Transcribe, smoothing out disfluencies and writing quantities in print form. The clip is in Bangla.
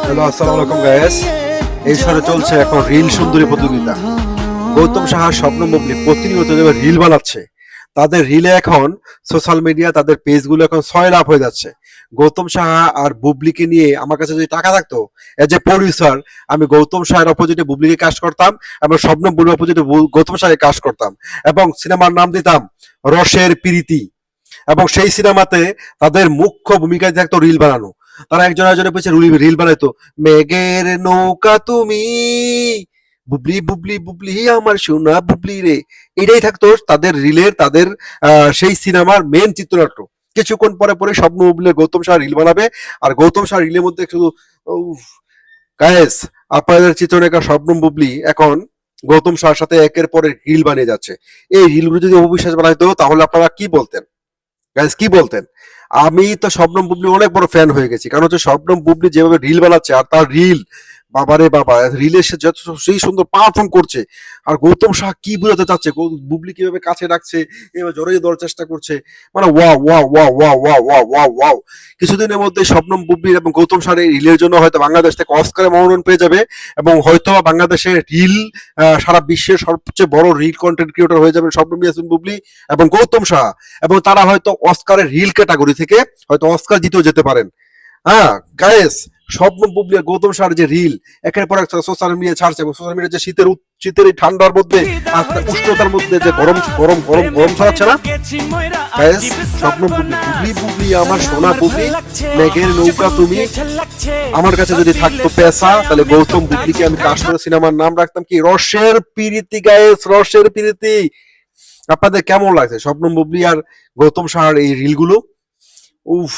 হ্যালো, আসসালামু আলাইকুম গায়েস। এই শহরে চলছে এখন রিল সুন্দরী প্রতিযোগিতা। গৌতম সাহা, স্বপ্ন বুবলি প্রতিনিয়ত যে রিল বানাচ্ছে, তাদের রিলে এখন সোশ্যাল মিডিয়া তাদের পেজগুলো এখন 6 লাখ হয়ে যাচ্ছে। গৌতম সাহা আর বুবলিকে নিয়ে আমার কাছে যদি টাকা থাকতো, এজ এ প্রডিউসার, আমি গৌতম সাহার অপোজিটে বুবলিকে কাজ করতাম এবং স্বপ্ন বুবলির অপোজিটে গৌতম সাহাকে কাজ করতাম এবং সিনেমার নাম দিতাম রসের প্রীতি। এবং সেই সিনেমাতে তাদের মুখ্য ভূমিকায় থাকতো রিল বানানো। তারা একজন একজনের পিছিয়ে রিল বানাইতো, মেঘের নৌকা তুমি, বুবলি বুবলি বুবলি আমার সোনা বুবলি রে। এটাই থাকতো তাদের রিলের, তাদের সেই সিনেমার মেন চিত্রনাট্য। কিছুক্ষণ পরে পরে স্বপ্ন বুবলি গৌতম শাহ রিল বানাবে, আর গৌতম শাহ রিলের মধ্যে শুধু গায়েস, আপনাদের চিত্রনায়িকা স্বপ্ন বুবলি এখন গৌতম শাহর সাথে একের পর এক রিল বানিয়ে যাচ্ছে। এই রিলগুলো যদি অবিশ্বাস বানাইতো তাহলে আপনারা কি বলতেন গাইস, কি বলতেন? আমি তো শবনম বুবলি অনেক বড় ফ্যান হয়ে গেছি, কারণ হচ্ছে শবনম বুবলি যেভাবে রিল বানাচ্ছে, আর তার রিল, বাবারে বাবা, রিলে সে যত সেই সুন্দর পারফর্ম করছে। আর গৌতম শাহ কি বোঝাতে চাচ্ছে, বুবলি কিভাবে কাছে রাখছে, এভাবে জড়িয়ে দেওয়ার চেষ্টা করছে, মানে wow wow wow wow wow wow wow wow. কিছুদিনের মধ্যে শবনম বুবলি এবং গৌতম শাহের এই রিলের জন্য হয়তো বাংলাদেশ থেকে অস্কারের মনোনয়ন পেয়ে যাবে, এবং হয়তো বাংলাদেশের রিল সারা বিশ্বের সবচেয়ে বড় রিল কন্টেন্ট ক্রিয়েটর হয়ে যাবেন শবনম ইয়াসমিন বুবলি এবং গৌতম শাহ। এবং তারা হয়তো অস্কারের রিল ক্যাটাগরি থেকে হয়তো অস্কার জিতেও যেতে পারেন। হ্যাঁ গায়েস, স্বপ্ন বুবলি আর গৌতম শাহর যে রিল একের পর এক সোশ্যাল মিডিয়া ছাড়ছে, এবং সোশ্যাল মিডিয়া যে শীতের এই ঠান্ডার মধ্যে উষ্ণতার মধ্যে যে গরম গরম গরম গরম ছড়াচ্ছে না গায়েস, স্বপ্ন বুবলি, বুবলি বুবলি আমার সোনা বুবলি, মেঘের নৌকা তুমি। আমার কাছে যদি থাকতো পেশা, তাহলে গৌতম বুবলিকে আমি কাজ করে সিনেমার নাম রাখতাম কি রসের প্রীতি। গায়েস, রসের প্রীতি। আপনাদের কেমন লাগছে স্বপ্ন বুবলি আর গৌতম শাহর এই রিলগুলো? উফ।